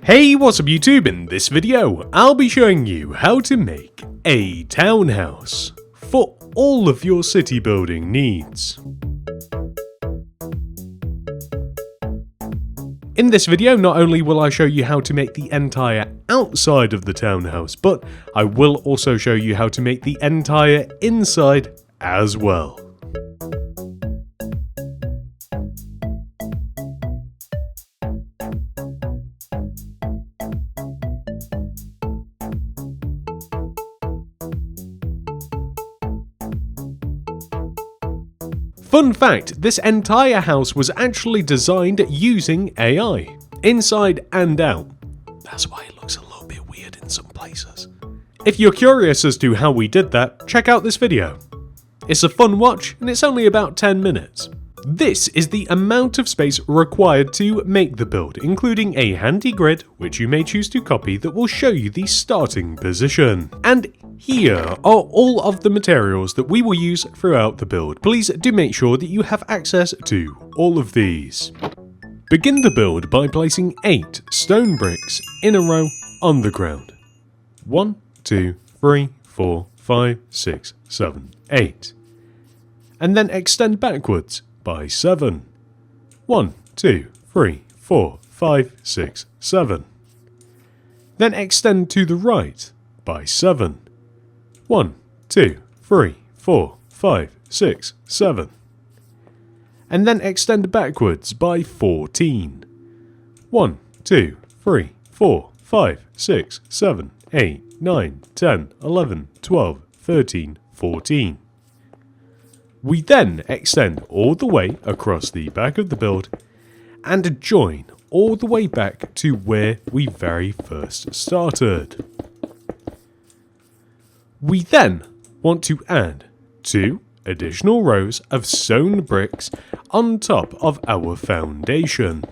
Hey, what's up YouTube? In this video, I'll be showing you how to make a townhouse for all of your city building needs. In this video, not only will I show you how to make the entire outside of the townhouse, but I will also show you how to make the entire inside as well. Fun fact, this entire house was actually designed using AI, inside and out. That's why it looks a little bit weird in some places. If you're curious as to how we did that, check out this video. It's a fun watch and it's only about 10 minutes. This is the amount of space required to make the build, including a handy grid, which you may choose to copy, that will show you the starting position. And here are all of the materials that we will use throughout the build. Please do make sure that you have access to all of these. Begin the build by placing 8 stone bricks in a row on the ground. 1, 2, 3, 4, 5, 6, 7, 8. And then extend backwards by 7. 1, 2, 3, 4, 5, 6, 7. Then extend to the right by 7. 1, 2, 3, 4, 5, 6, 7. And then extend backwards by 14. 1, 2, 3, 4, 5, 6, 7, 8, 9, 10, 11, 12, 13, 14. We then extend all the way across the back of the build and join all the way back to where we very first started. We then want to add 2 additional rows of stone bricks on top of our foundation.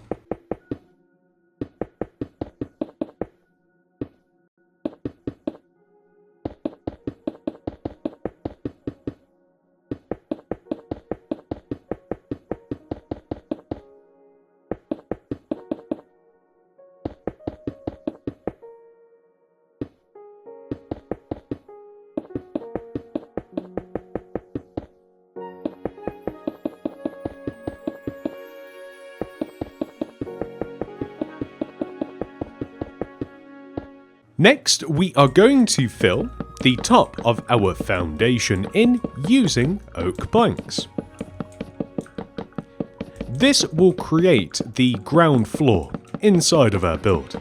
Next, we are going to fill the top of our foundation in using oak planks. This will create the ground floor inside of our build.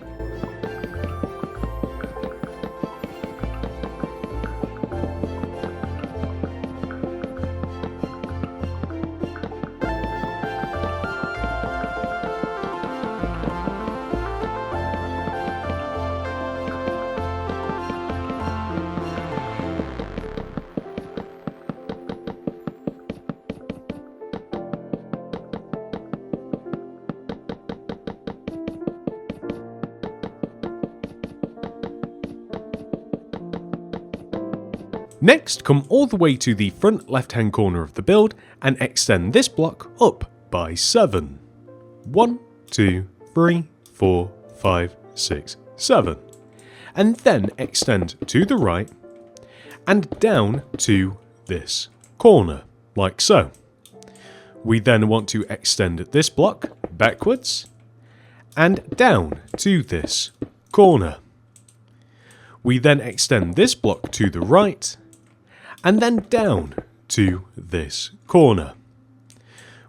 Next, come all the way to the front left-hand corner of the build and extend this block up by 7. 1, 2, 3, 4, 5, 6, 7. And then extend to the right and down to this corner, like so. We then want to extend this block backwards and down to this corner. We then extend this block to the right and then down to this corner.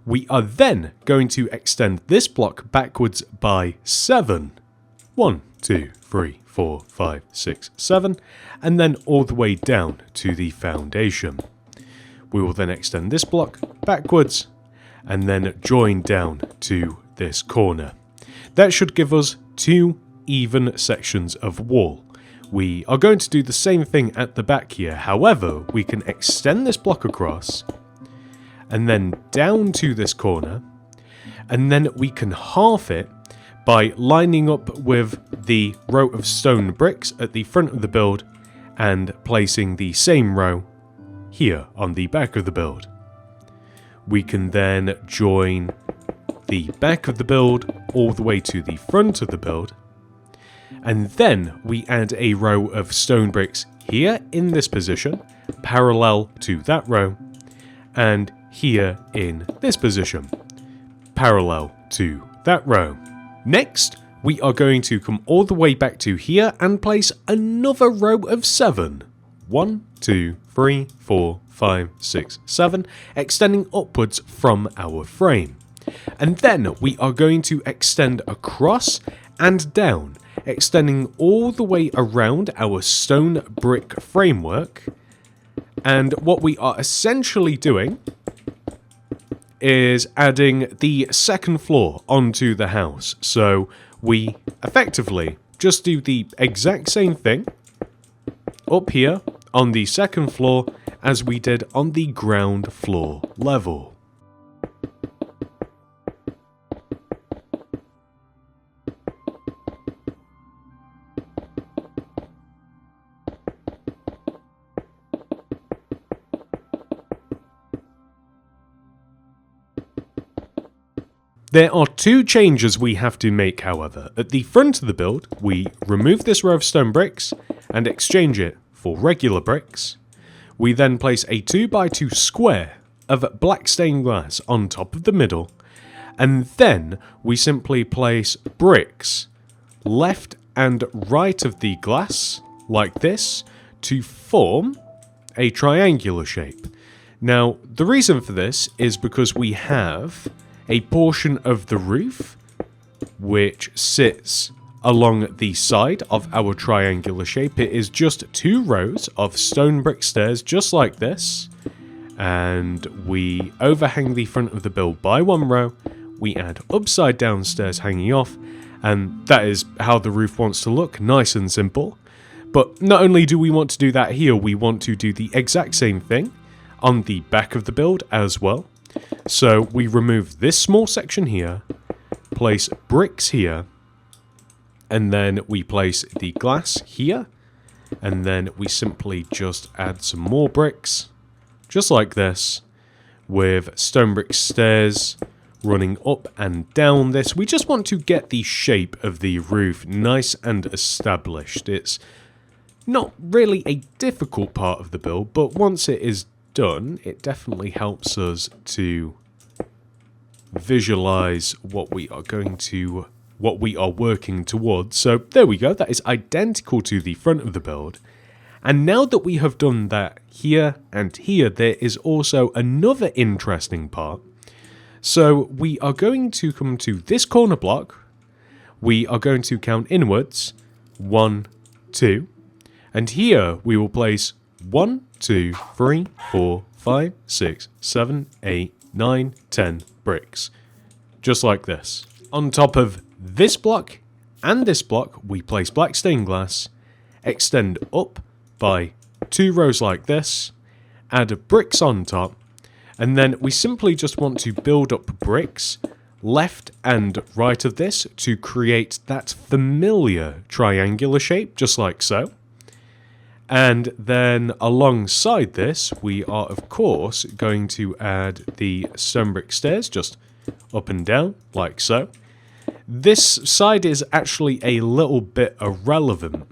We are then going to extend this block backwards by 7. 1, 2, 3, 4, 5, 6, 7, and then all the way down to the foundation. We will then extend this block backwards and then join down to this corner. That should give us 2 even sections of wall. We are going to do the same thing at the back here, however, we can extend this block across, and then down to this corner, and then we can half it by lining up with the row of stone bricks at the front of the build, and placing the same row here on the back of the build. We can then join the back of the build all the way to the front of the build, And then we add a row of stone bricks here in this position, parallel to that row, and here in this position, parallel to that row. Next, we are going to come all the way back to here and place another row of 7. 1, 2, 3, 4, 5, 6, 7, extending upwards from our frame. And then we are going to extend across and down, extending all the way around our stone brick framework. And what we are essentially doing is adding the second floor onto the house. So we effectively just do the exact same thing up here on the second floor as we did on the ground floor level. There are 2 changes we have to make, however. At the front of the build, we remove this row of stone bricks and exchange it for regular bricks. We then place a 2x2 square of black stained glass on top of the middle, and then we simply place bricks left and right of the glass, like this, to form a triangular shape. Now, the reason for this is because we have a portion of the roof which sits along the side of our triangular shape. It is just 2 rows of stone brick stairs just like this, and we overhang the front of the build by 1 row. We add upside down stairs hanging off, and that is how the roof wants to look, nice and simple. But not only do we want to do that here, we want to do the exact same thing on the back of the build as well. So we remove this small section here, place bricks here, and then we place the glass here, and then we simply just add some more bricks, just like this, with stone brick stairs running up and down this. We just want to get the shape of the roof nice and established. It's not really a difficult part of the build, but once it is done, it definitely helps us to visualize what we are working towards. So there we go, that is identical to the front of the build. And now that we have done that here and here, there is also another interesting part. So we are going to come to this corner block, we are going to count inwards, 1, 2, and here we will place 1, 2, 3, 4, 5, 6, 7, 8, 9, 10 bricks. Just like this. On top of this block and this block, we place black stained glass, extend up by 2 rows like this, add bricks on top, and then we simply just want to build up bricks left and right of this to create that familiar triangular shape, just like so. And then alongside this, we are of course going to add the stone brick stairs just up and down, like so. This side is actually a little bit irrelevant,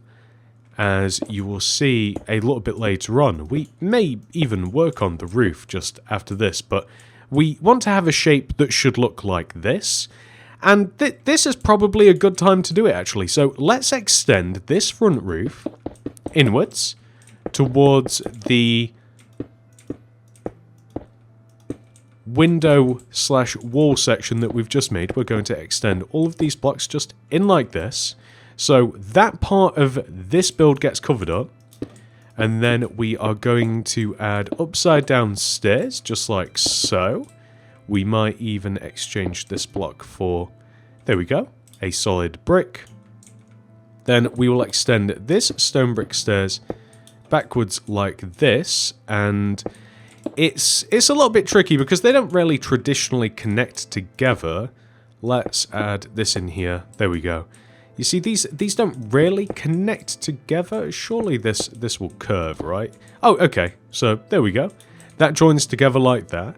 as you will see a little bit later on. We may even work on the roof just after this, but we want to have a shape that should look like this. And this is probably a good time to do it, actually. So let's extend this front roof inwards towards the window/wall section that we've just made. We're going to extend all of these blocks just in like this. So that part of this build gets covered up. And then we are going to add upside down stairs, just like so. We might even exchange this block for, there we go, a solid brick. Then we will extend this stone brick stairs backwards like this, and it's a little bit tricky because they don't really traditionally connect together. Let's add this in here. There we go. You see, these don't really connect together. Surely this will curve, right? Oh, okay. So there we go. That joins together like that.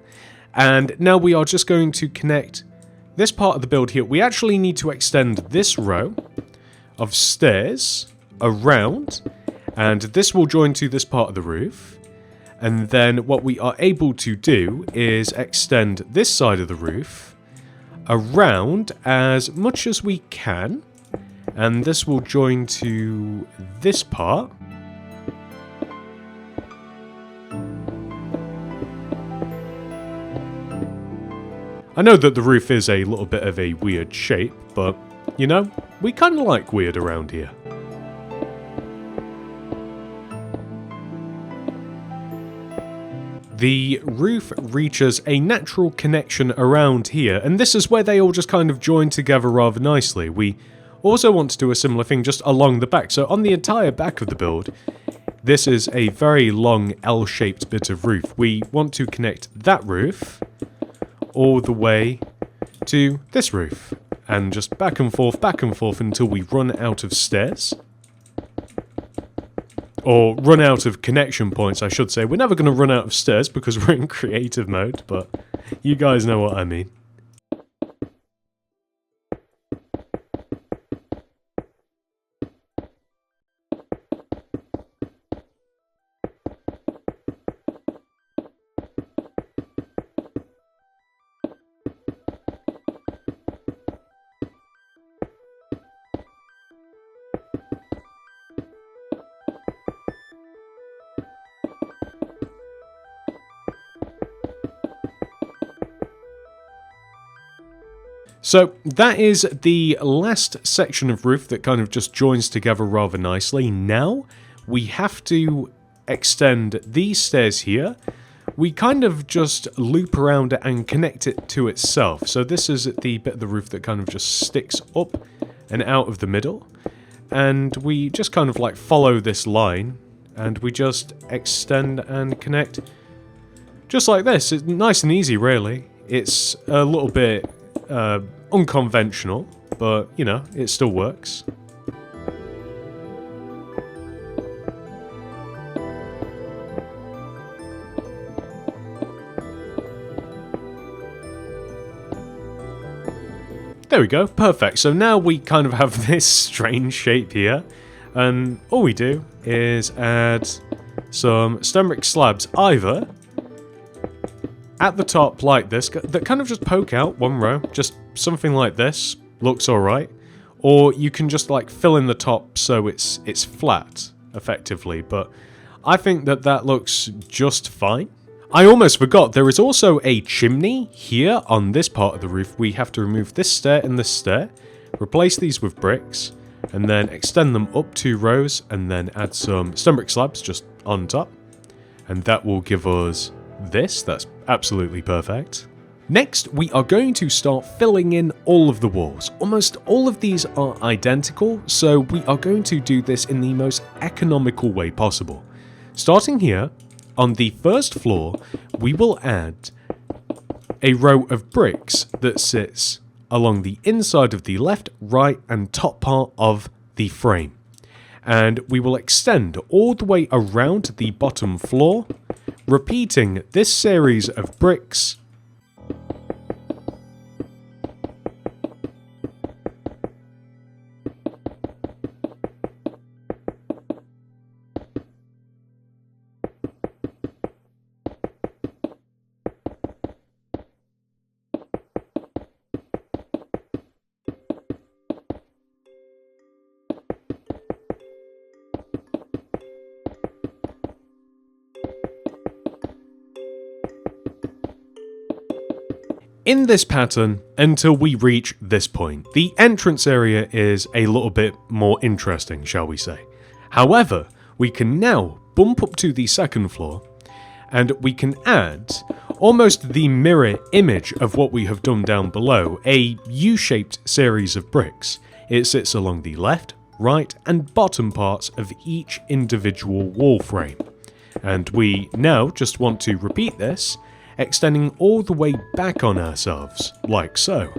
And now we are just going to connect this part of the build here. We actually need to extend this row of stairs around, and this will join to this part of the roof. And then what we are able to do is extend this side of the roof around as much as we can, and this will join to this part. I know that the roof is a little bit of a weird shape, but, you know, we kind of like weird around here. The roof reaches a natural connection around here, and this is where they all just kind of join together rather nicely. We also want to do a similar thing just along the back. So on the entire back of the build, this is a very long L-shaped bit of roof. We want to connect that roof all the way to this roof, and just back and forth until we run out of stairs. Or run out of connection points, I should say. We're never going to run out of stairs because we're in creative mode, but you guys know what I mean. So that is the last section of roof that kind of just joins together rather nicely. Now we have to extend these stairs here. We kind of just loop around it and connect it to itself. So this is the bit of the roof that kind of just sticks up and out of the middle. And we just kind of like follow this line and we just extend and connect just like this. It's nice and easy, really. It's a little bit unconventional, but, you know, it still works. There we go, perfect. So now we kind of have this strange shape here, and all we do is add some stone brick slabs either at the top like this, that kind of just poke out one row, just something like this, looks alright. Or you can just like fill in the top so it's flat, effectively, but I think that that looks just fine. I almost forgot, there is also a chimney here on this part of the roof. We have to remove this stair and this stair, replace these with bricks, and then extend them up 2 rows, and then add some stone brick slabs just on top. And that will give us this. That's absolutely perfect. Next, we are going to start filling in all of the walls. Almost all of these are identical, so we are going to do this in the most economical way possible. Starting here, on the first floor, we will add a row of bricks that sits along the inside of the left, right, and top part of the frame. And we will extend all the way around the bottom floor, repeating this series of bricks in this pattern until we reach this point. The entrance area is a little bit more interesting, shall we say. However, we can now bump up to the second floor and we can add almost the mirror image of what we have done down below, a U-shaped series of bricks. It sits along the left, right, and bottom parts of each individual wall frame. And we now just want to repeat this, extending all the way back on ourselves, like so.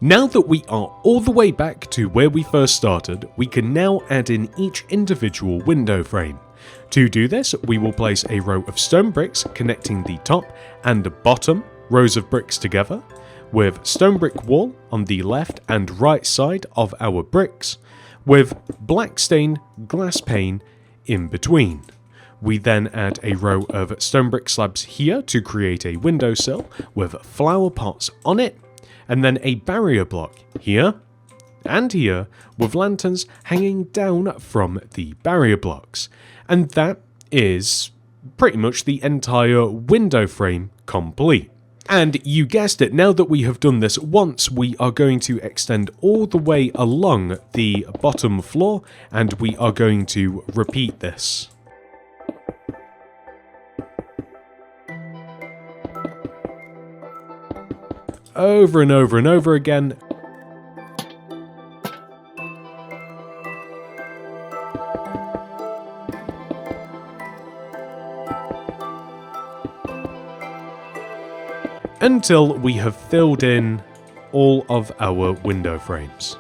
Now that we are all the way back to where we first started, we can now add in each individual window frame. To do this, we will place a row of stone bricks connecting the top and bottom rows of bricks together, with stone brick wall on the left and right side of our bricks, with black stained glass pane in between. We then add a row of stone brick slabs here to create a windowsill with flower pots on it, and then a barrier block here and here with lanterns hanging down from the barrier blocks. And that is pretty much the entire window frame complete. And you guessed it, now that we have done this once, we are going to extend all the way along the bottom floor, and we are going to repeat this. Over and over and over again. Until we have filled in all of our window frames.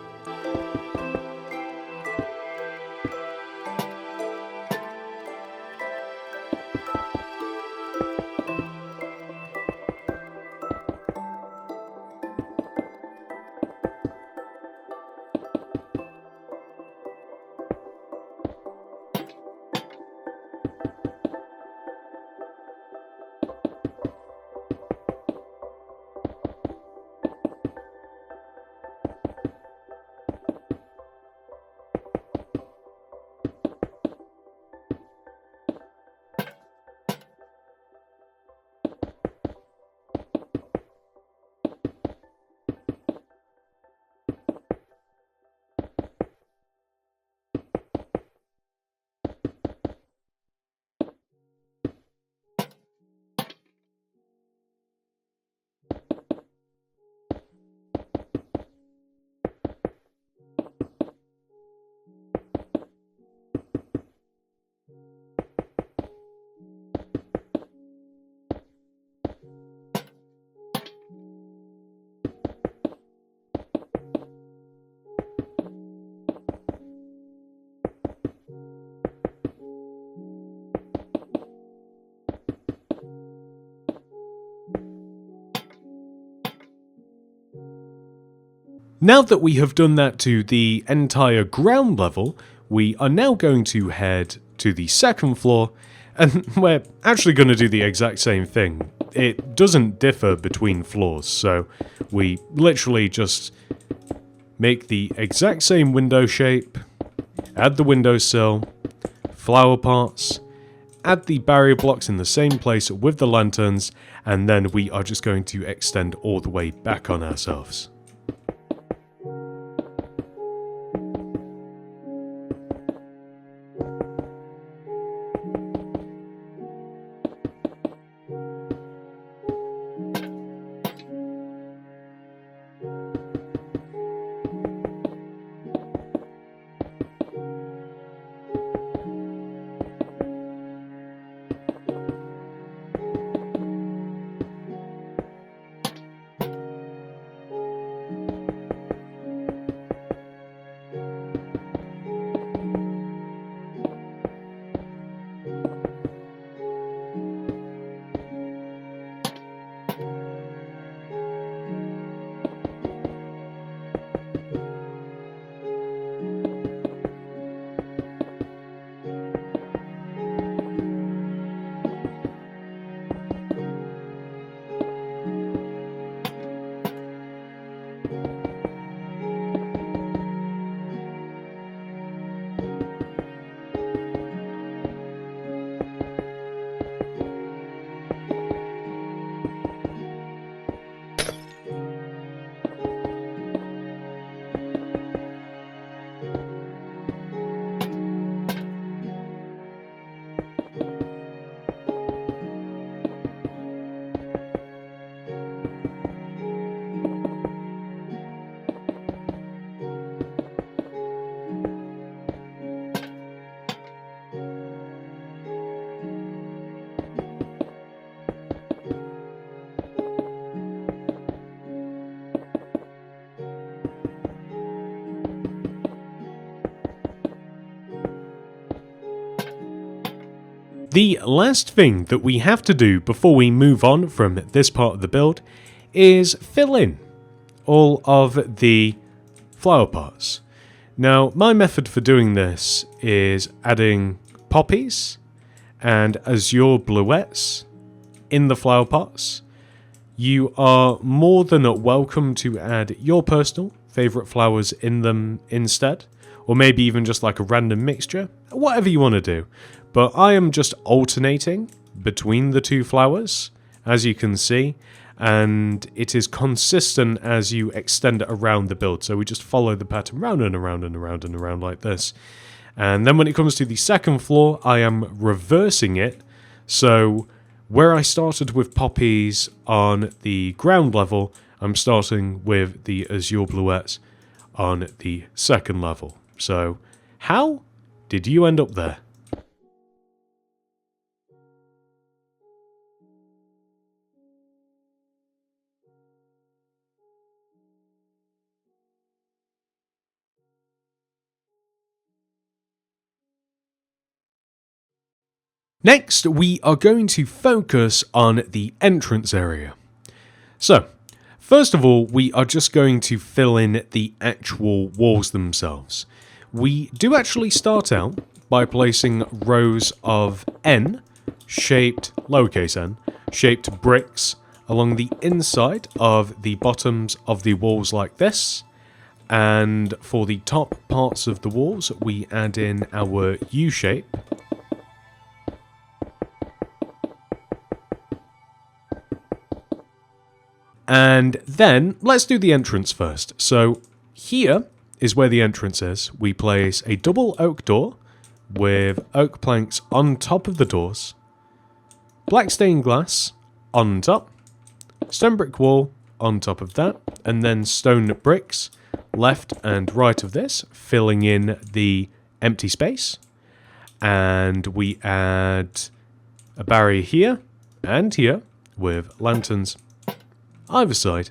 Now that we have done that to the entire ground level, we are now going to head to the second floor, and we're actually going to do the exact same thing. It doesn't differ between floors, so we literally just make the exact same window shape, add the windowsill, flower pots, add the barrier blocks in the same place with the lanterns, and then we are just going to extend all the way back on ourselves. The last thing that we have to do before we move on from this part of the build is fill in all of the flower pots. Now, my method for doing this is adding poppies and azure bluettes in the flower pots. You are more than welcome to add your personal favourite flowers in them instead, or maybe even just like a random mixture, whatever you want to do. But I am just alternating between the two flowers, as you can see, and it is consistent as you extend it around the build. So we just follow the pattern round and around and around and around like this. And then when it comes to the second floor, I am reversing it. So where I started with poppies on the ground level, I'm starting with the azure bluettes on the second level. So how did you end up there? Next, we are going to focus on the entrance area. So, first of all, we are just going to fill in the actual walls themselves. We do actually start out by placing rows of N-shaped, lowercase n, shaped bricks along the inside of the bottoms of the walls like this. And for the top parts of the walls, we add in our U-shape. And then, let's do the entrance first. So, here is where the entrance is. We place a double oak door with oak planks on top of the doors, black stained glass on top, stone brick wall on top of that, and then stone bricks left and right of this, filling in the empty space. And we add a barrier here and here with lanterns either side.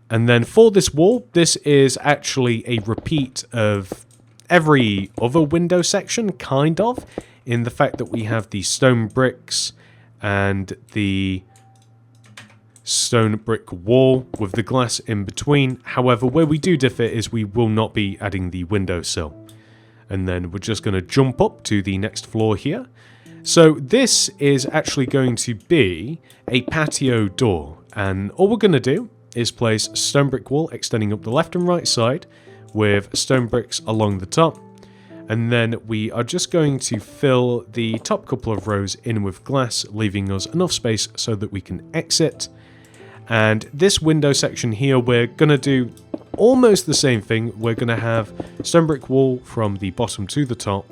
And then for this wall, this is actually a repeat of every other window section, kind of, in the fact that we have the stone bricks and the stone brick wall with the glass in between. However, where we do differ is we will not be adding the windowsill. And then we're just going to jump up to the next floor here. So this is actually going to be a patio door. And all we're going to do is place stone brick wall extending up the left and right side with stone bricks along the top. And then we are just going to fill the top couple of rows in with glass, leaving us enough space so that we can exit. And this window section here, we're going to do almost the same thing. We're going to have stone brick wall from the bottom to the top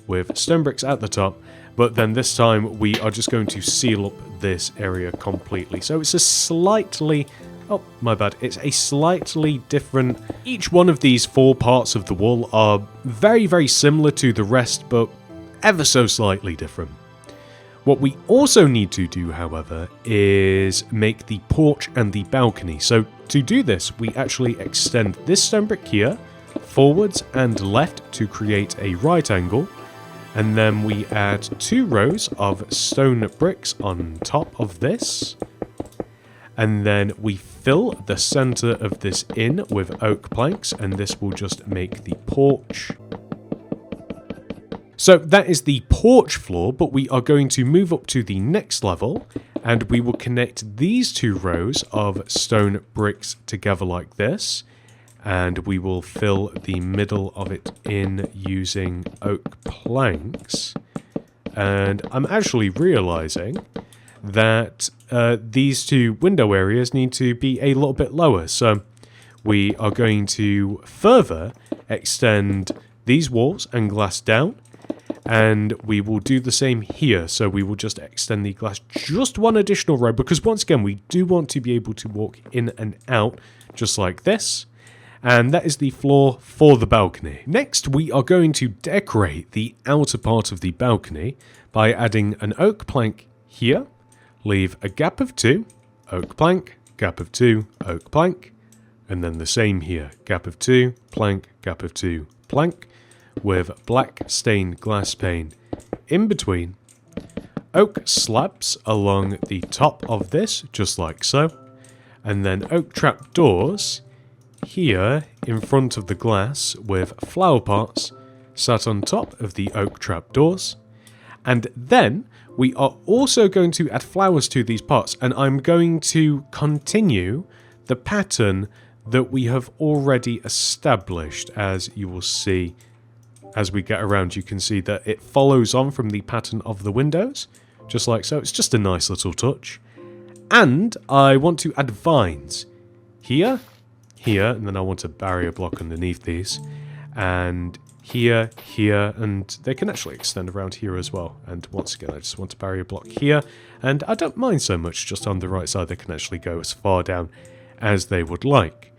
with stone bricks at the top. But then this time we are just going to seal up this area completely. So it's a slightly... oh, my bad. It's a slightly different... each one of these four parts of the wall are very, very similar to the rest, but ever so slightly different. What we also need to do, however, is make the porch and the balcony. So to do this, we actually extend this stone brick here, forwards and left to create a right angle. And then we add 2 rows of stone bricks on top of this. And then we fill the center of this in with oak planks, and this will just make the porch. So that is the porch floor, but we are going to move up to the next level, and we will connect these 2 rows of stone bricks together like this. And we will fill the middle of it in using oak planks. And I'm actually realizing that these 2 window areas need to be a little bit lower. So we are going to further extend these walls and glass down. And we will do the same here. So we will just extend the glass just 1 additional row. Because once again, we do want to be able to walk in and out just like this. And that is the floor for the balcony. Next, we are going to decorate the outer part of the balcony by adding an oak plank here, leave a gap of 2, oak plank, gap of 2, oak plank, and then the same here, gap of 2, plank, gap of 2, plank, with black stained glass pane in between, oak slabs along the top of this, just like so. And then oak trap doors here in front of the glass with flower pots sat on top of the oak trap doors. And then we are also going to add flowers to these pots, and I'm going to continue the pattern that we have already established. As you will see as we get around, you can see that it follows on from the pattern of the windows, just like so. It's just a nice little touch. And I want to add vines here, here, and then I want a barrier block underneath these, and here, here, and they can actually extend around here as well. And once again, I just want a barrier block here, and I don't mind so much just on the right side. They can actually go as far down as they would like.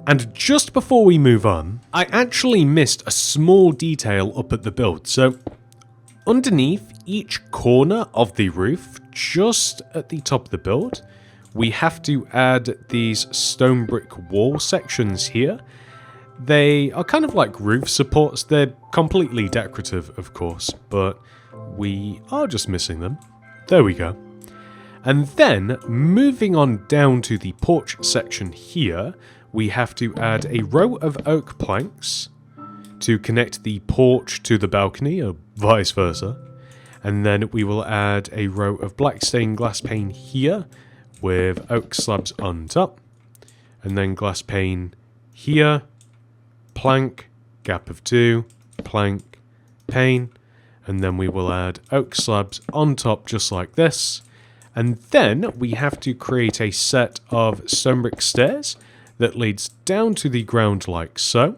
And just before we move on, I actually missed a small detail up at the build. So underneath each corner of the roof, just at the top of the build, we have to add these stone brick wall sections here. They are kind of like roof supports. They're completely decorative, of course, but we are just missing them. There we go. And then, moving on down to the porch section here, we have to add a row of oak planks to connect the porch to the balcony, or vice versa. And then we will add a row of black stained glass pane here with oak slabs on top. And then glass pane here, plank, gap of 2, plank, pane. And then we will add oak slabs on top just like this. And then we have to create a set of stone brick stairs that leads down to the ground like so,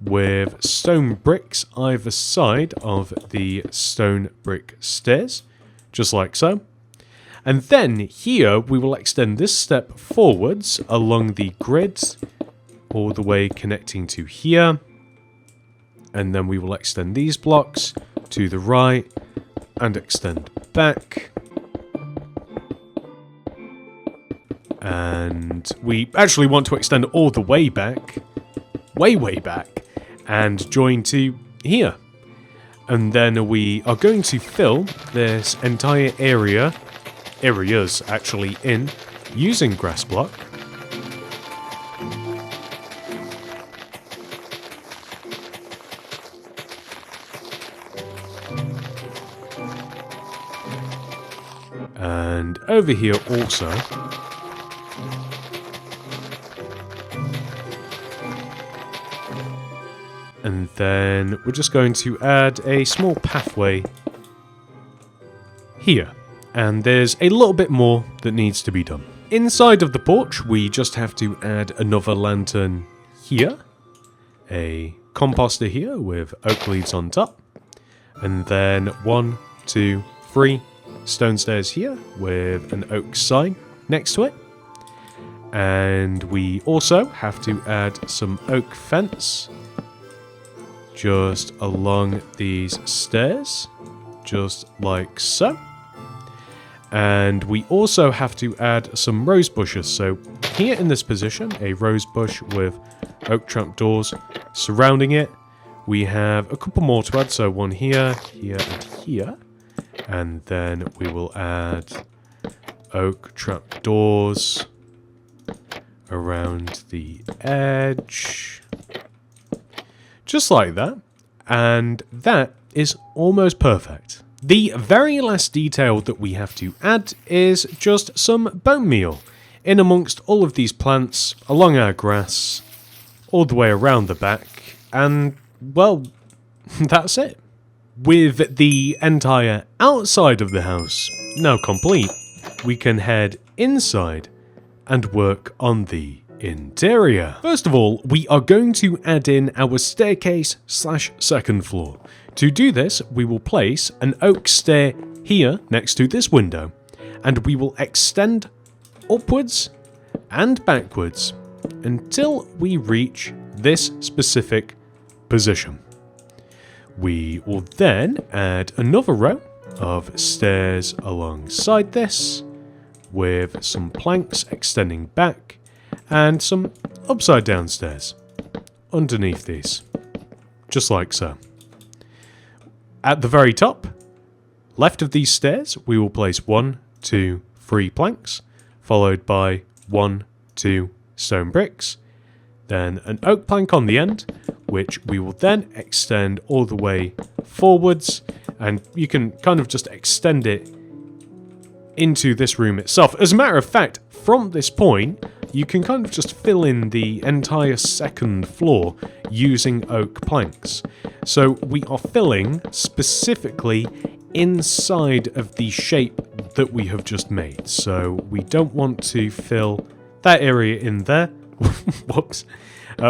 with stone bricks either side of the stone brick stairs, just like so. And then here we will extend this step forwards along the grids, all the way connecting to here. And then we will extend these blocks to the right and extend back. And we actually want to extend all the way back, way back, and join to here. And then we are going to fill this entire areas actually in, using grass block. And over here also. And then we're just going to add a small pathway here. And there's a little bit more that needs to be done. Inside of the porch, we just have to add another lantern here. A composter here with oak leaves on top. And then 1, 2, 3 stone stairs here with an oak sign next to it. And we also have to add some oak fence just along these stairs, just like so. And we also have to add some rose bushes. So here in this position, a rose bush with oak trap doors surrounding it. We have a couple more to add, so one here, here, and here. And then we will add oak trap doors around the edge. Just like that, and that is almost perfect. The very last detail that we have to add is just some bone meal in amongst all of these plants, along our grass, all the way around the back, and, well, that's it. With the entire outside of the house now complete, we can head inside and work on the interior. First of all, we are going to add in our staircase / second floor. To do this, we will place an oak stair here next to this window, and we will extend upwards and backwards until we reach this specific position. We will then add another row of stairs alongside this, with some planks extending back, and some upside down stairs underneath these, just like so. At the very top, left of these stairs, we will place 1, 2, 3 planks, followed by 1, 2 stone bricks, then an oak plank on the end, which we will then extend all the way forwards, and you can kind of just extend it into this room itself. As a matter of fact, from this point, you can kind of just fill in the entire second floor using oak planks. So we are filling specifically inside of the shape that we have just made. So we don't want to fill that area in there. Whoops.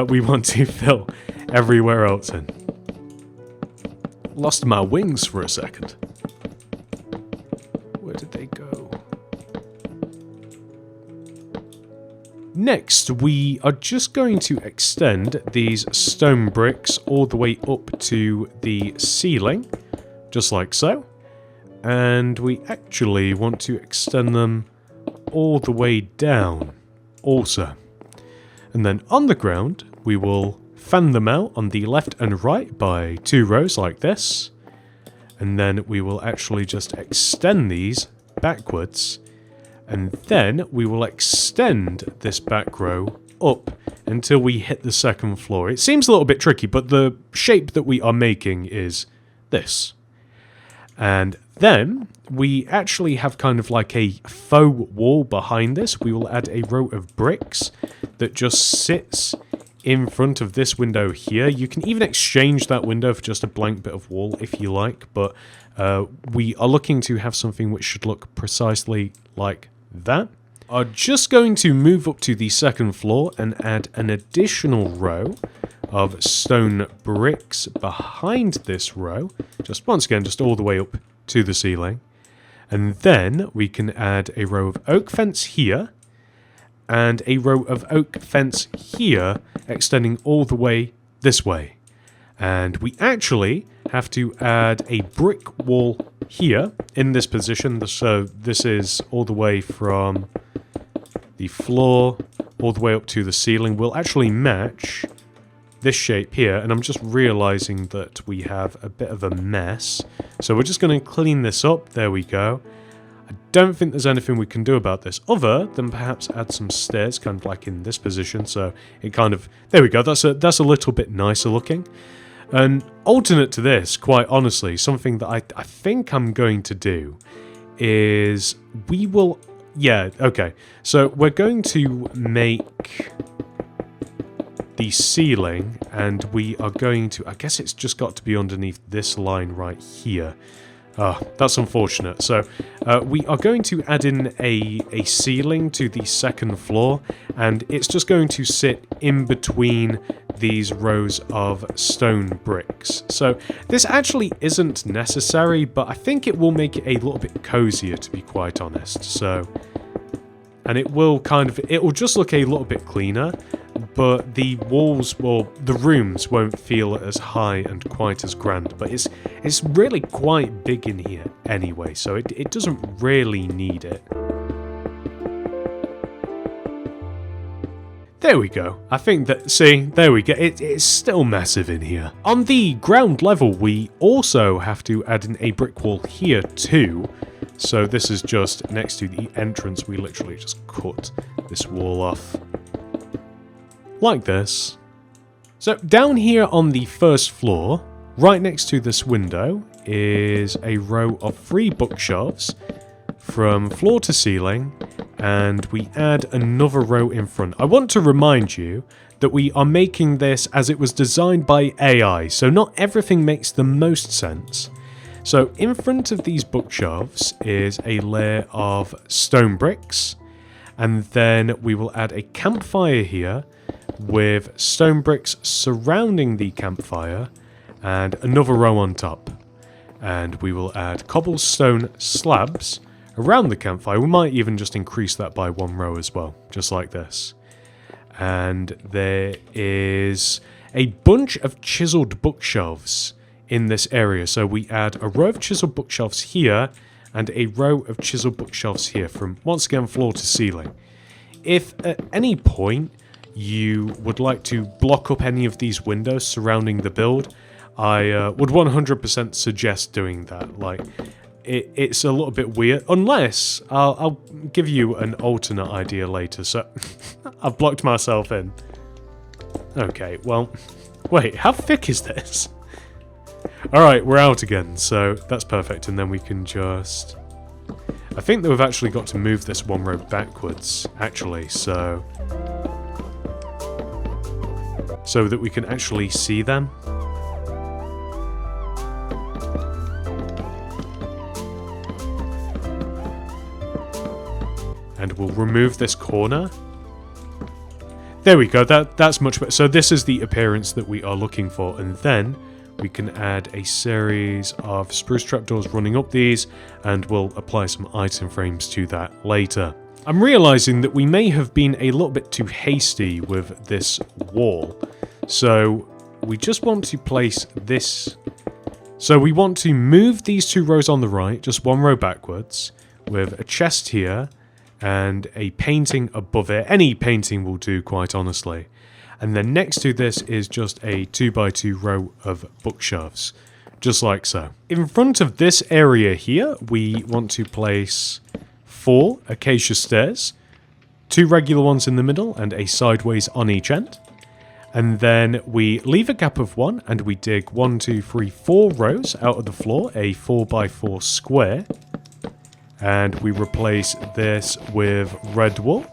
We want to fill everywhere else in. Lost my wings for a second. Where did they go? Next, we are just going to extend these stone bricks all the way up to the ceiling, just like so. And we actually want to extend them all the way down also. And then on the ground, we will fan them out on the left and right by 2 rows like this. And then we will actually just extend these backwards. And then we will extend this back row up until we hit the second floor. It seems a little bit tricky, but the shape that we are making is this. And then we actually have kind of like a faux wall behind this. We will add a row of bricks that just sits in front of this window here. You can even exchange that window for just a blank bit of wall if you like, but we are looking to have something which should look precisely like that. Are just going to move up to the second floor and add an additional row of stone bricks behind this row, just once again, just all the way up to the ceiling. And then we can add a row of oak fence here, and a row of oak fence here, extending all the way this way. And we actually have to add a brick wall here in this position, so this is all the way from the floor all the way up to the ceiling. Will actually match this shape here, and I'm just realizing that we have a bit of a mess, so we're just going to clean this up. There we go. I don't think there's anything we can do about this other than perhaps add some stairs kind of like in this position, so it kind of, there we go, that's a little bit nicer looking. And alternate to this, quite honestly, something that I think I'm going to do is we will, yeah, okay, so we're going to make the ceiling, and we are going to, I guess it's just got to be underneath this line right here. That's unfortunate. So we are going to add in a ceiling to the second floor, and it's just going to sit in between these rows of stone bricks. So this actually isn't necessary, but I think it will make it a little bit cozier, to be quite honest. So, and it will just look a little bit cleaner, but the walls, well, the rooms won't feel as high and quite as grand, but it's really quite big in here anyway, so it doesn't really need it. There we go. I think that, see, there we go. It's still massive in here. On the ground level, we also have to add in a brick wall here too. So this is just next to the entrance. We literally just cut this wall off like this. So down here on the first floor, right next to this window, is a row of 3 bookshelves from floor to ceiling, and we add another row in front. I want to remind you that we are making this as it was designed by AI, so not everything makes the most sense. So in front of these bookshelves is a layer of stone bricks, and then we will add a campfire here with stone bricks surrounding the campfire and another row on top. And we will add cobblestone slabs around the campfire. We might even just increase that by 1 row as well, just like this. And there is a bunch of chiseled bookshelves in this area. So we add a row of chiseled bookshelves here and a row of chiseled bookshelves here from, once again, floor to ceiling. If at any point you would like to block up any of these windows surrounding the build, I would 100% suggest doing that. Like, it's a little bit weird. Unless, I'll give you an alternate idea later. So, I've blocked myself in. Okay, well, wait, how thick is this? Alright, we're out again, so that's perfect. And then we can just... I think that we've actually got to move this one row backwards, actually, so that we can actually see them. And we'll remove this corner. There we go, that's much better. So this is the appearance that we are looking for, and then we can add a series of spruce trapdoors running up these, and we'll apply some item frames to that later. I'm realizing that we may have been a little bit too hasty with this wall. So we just want to place this... So we want to move these 2 rows on the right, just 1 row backwards, with a chest here, and a painting above it. Any painting will do, quite honestly. And then next to this is just a 2x2 row of bookshelves, just like so. In front of this area here, we want to place 4 acacia stairs, 2 regular ones in the middle and a sideways on each end. And then we leave a gap of 1 and we dig 1, 2, 3, 4 rows out of the floor, a 4x4 square. And we replace this with red wool.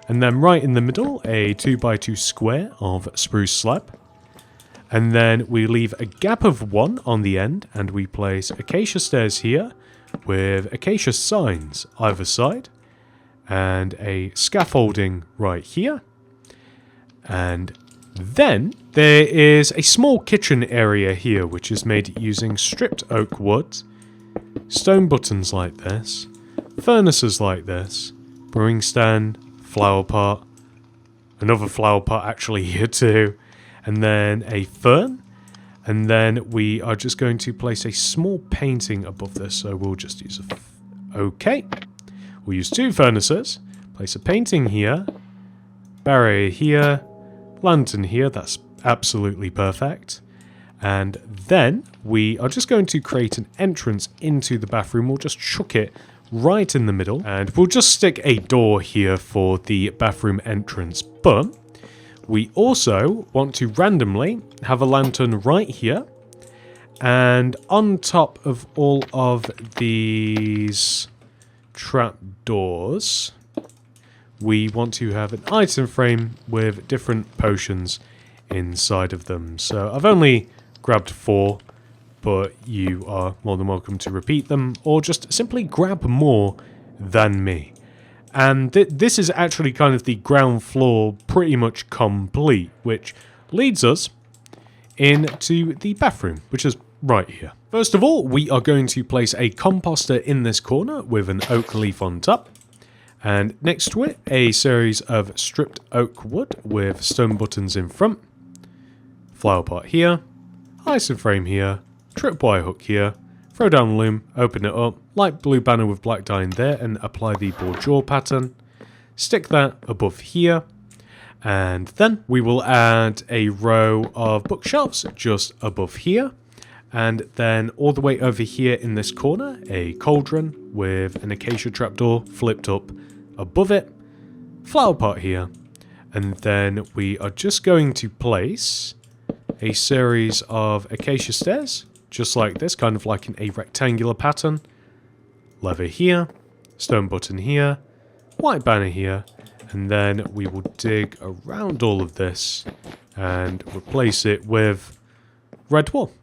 And then right in the middle, a 2x2 square of spruce slab. And then we leave a gap of 1 on the end, and we place acacia stairs here with acacia signs either side. And a scaffolding right here. And then there is a small kitchen area here, which is made using stripped oak wood, stone buttons like this, furnaces like this, brewing stand, flower pot, another flower pot actually here too, and then a fern, and then we are just going to place a small painting above this, so we'll just use okay, we'll use 2 furnaces, place a painting here, barrier here, lantern here, that's absolutely perfect, and then we are just going to create an entrance into the bathroom. We'll just chuck it right in the middle, and we'll just stick a door here for the bathroom entrance, but we also want to randomly have a lantern right here, and on top of all of these trap doors we want to have an item frame with different potions inside of them. So I've only grabbed 4, but you are more than welcome to repeat them, or just simply grab more than me. And this is actually kind of the ground floor pretty much complete, which leads us into the bathroom, which is right here. First of all, we are going to place a composter in this corner with an oak leaf on top. And next to it, a series of stripped oak wood with stone buttons in front. Flower pot here, item frame here, tripwire hook here, throw down the loom, open it up, light blue banner with black dye in there, and apply the bordure pattern. Stick that above here, and then we will add a row of bookshelves just above here, and then all the way over here in this corner, a cauldron with an acacia trapdoor flipped up above it, flower pot here, and then we are just going to place a series of acacia stairs, just like this, kind of like in a rectangular pattern. Lever here, stone button here, white banner here, and then we will dig around all of this and replace it with red wool.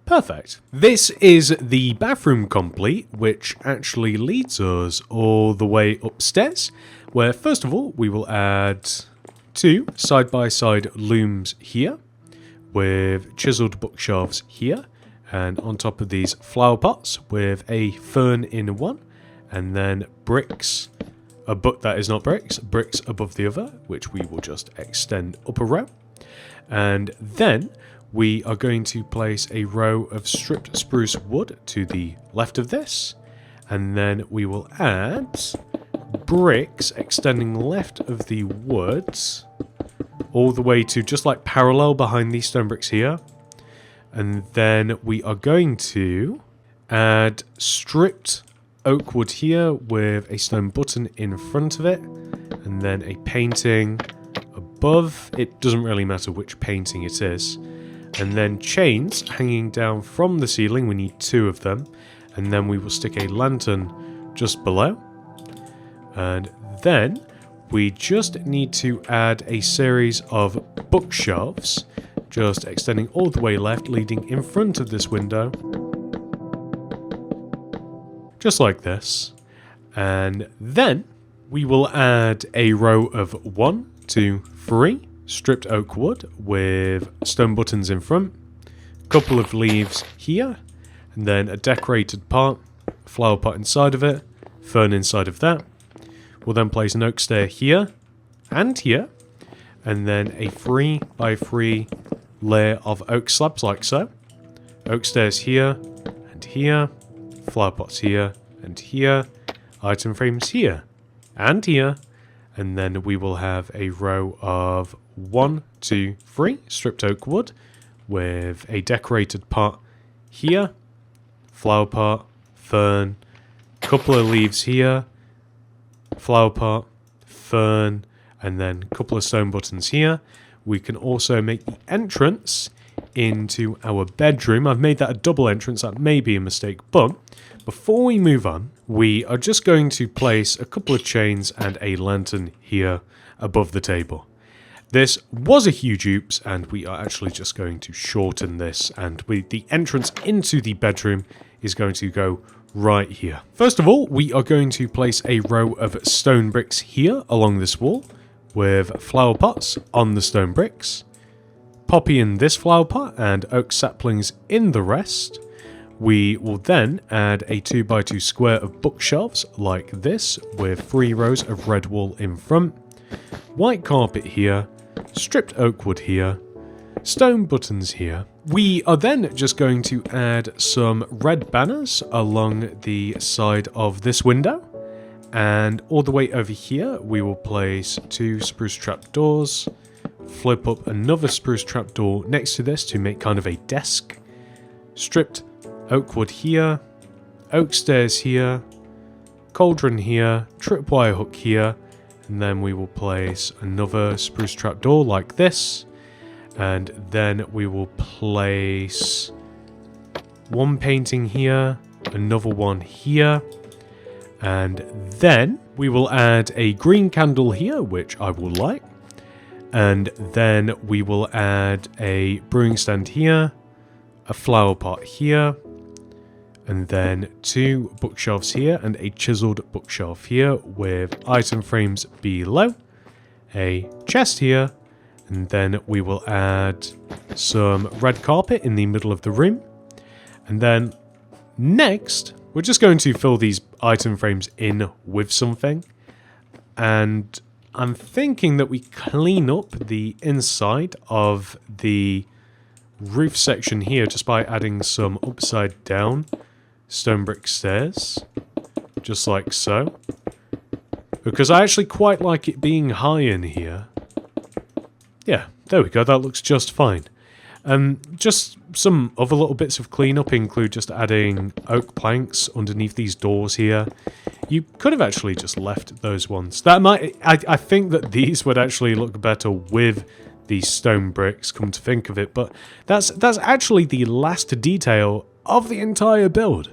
Perfect. This is the bathroom complete, which actually leads us all the way upstairs, where first of all we will add 2 side-by-side looms here, with chiseled bookshelves here, and on top of these flower pots with a fern in one, and then bricks, that is not bricks, bricks above the other, which we will just extend up a row. And then we are going to place a row of stripped spruce wood to the left of this, and then we will add bricks extending left of the woods all the way to just like parallel behind these stone bricks here. And then we are going to add stripped oak wood here with a stone button in front of it, and then a painting above. It doesn't really matter which painting it is. And then chains hanging down from the ceiling. We need 2 of them. And then we will stick a lantern just below. And then we just need to add a series of bookshelves, just extending all the way left, leading in front of this window. Just like this. And then we will add a row of 1, 2, 3 stripped oak wood with stone buttons in front, a couple of leaves here, and then a decorated part, flower pot inside of it, fern inside of that. We'll then place an oak stair here and here, and then a 3 by 3 layer of oak slabs like so. Oak stairs here and here, flower pots here and here, item frames here and here, and then we will have a row of 1, 2, 3 stripped oak wood with a decorated pot here, flower pot, fern, couple of leaves here, flower pot, fern, and then a couple of stone buttons here. We can also make the entrance into our bedroom. I've made that a double entrance. That may be a mistake, but before we move on, we are just going to place a couple of chains and a lantern here above the table. This was a huge oops, and we are actually just going to shorten this, and the entrance into the bedroom is going to go right here. First of all, we are going to place a row of stone bricks here along this wall with flower pots on the stone bricks, poppy in this flower pot and oak saplings in the rest. We will then add a 2 by 2 square of bookshelves like this with 3 rows of red wool in front, white carpet here, stripped oak wood here, stone buttons here. We are then just going to add some red banners along the side of this window, and all the way over here we will place 2 spruce trapdoors, flip up another spruce trapdoor next to this to make kind of a desk, stripped oak wood here, oak stairs here, cauldron here, tripwire hook here, and then we will place another spruce trapdoor like this, and then we will place 1 painting here, another one here, and then we will add a green candle here, which I will light, and then we will add a brewing stand here, a flower pot here, and then 2 bookshelves here and a chiseled bookshelf here with item frames below, a chest here, and then we will add some red carpet in the middle of the room. And then next, we're just going to fill these item frames in with something, and I'm thinking that we clean up the inside of the roof section here just by adding some upside down stone brick stairs, just like so, because I actually quite like it being high in here. Yeah, there we go, that looks just fine. Just some other little bits of cleanup include just adding oak planks underneath these doors here. You could have actually just left those ones. That might, I think that these would actually look better with these stone bricks, come to think of it, but that's actually the last detail of the entire build.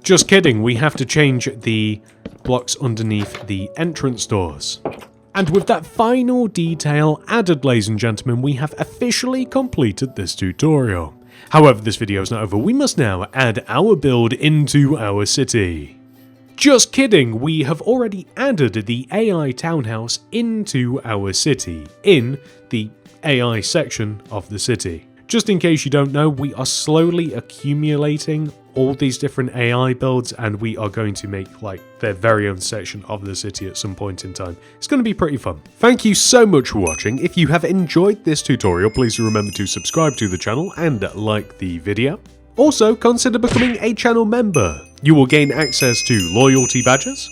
Just kidding, we have to change the blocks underneath the entrance doors. And with that final detail added, ladies and gentlemen, we have officially completed this tutorial. However, this video is not over. We must now add our build into our city. Just kidding, we have already added the AI townhouse into our city, in the AI section of the city. Just in case you don't know, we are slowly accumulating all these different AI builds, and we are going to make like their very own section of the city at some point in time. It's going to be pretty fun. Thank you so much for watching. If you have enjoyed this tutorial, please remember to subscribe to the channel and like the video. Also, consider becoming a channel member. You will gain access to loyalty badges,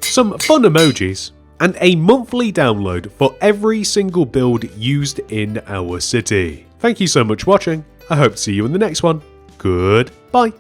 some fun emojis, and a monthly download for every single build used in our city. Thank you so much for watching. I hope to see you in the next one. Goodbye.